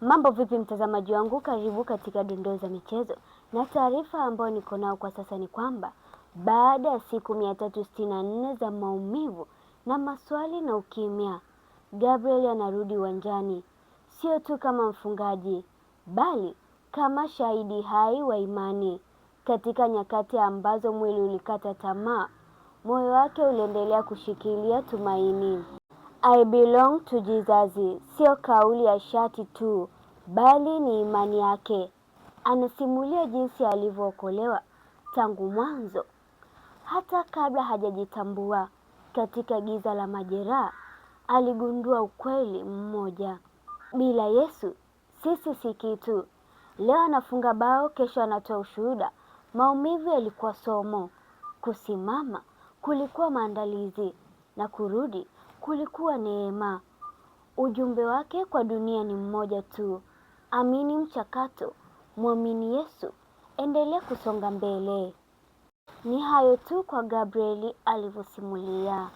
Mambo vipi mtazamaji wangu, karibu katika dondoo za michezo, na taarifa ambayo niko nao kwa sasa ni kwamba baada ya siku 364 za maumivu na maswali na ukimya, Gabriel anarudi uwanjani, sio tu kama mfungaji bali kama shahidi hai wa imani. Katika nyakati ambazo mwili ulikata tamaa, moyo wake uliendelea kushikilia tumaini. I belong to Jesus sio kauli ya shati tu, bali ni imani yake. Anasimulia jinsi alivyookolewa tangu mwanzo, hata kabla hajajitambua. Katika giza la majeraha, aligundua ukweli mmoja: bila Yesu sisi si kitu. Leo anafunga bao, kesho anatoa ushuhuda. Maumivu yalikuwa somo, kusimama kulikuwa maandalizi, na kurudi kulikuwa neema. Ujumbe wake kwa dunia ni mmoja tu: amini mchakato, mwamini Yesu, endelea kusonga mbele. Ni hayo tu kwa Gabriel alivyosimulia.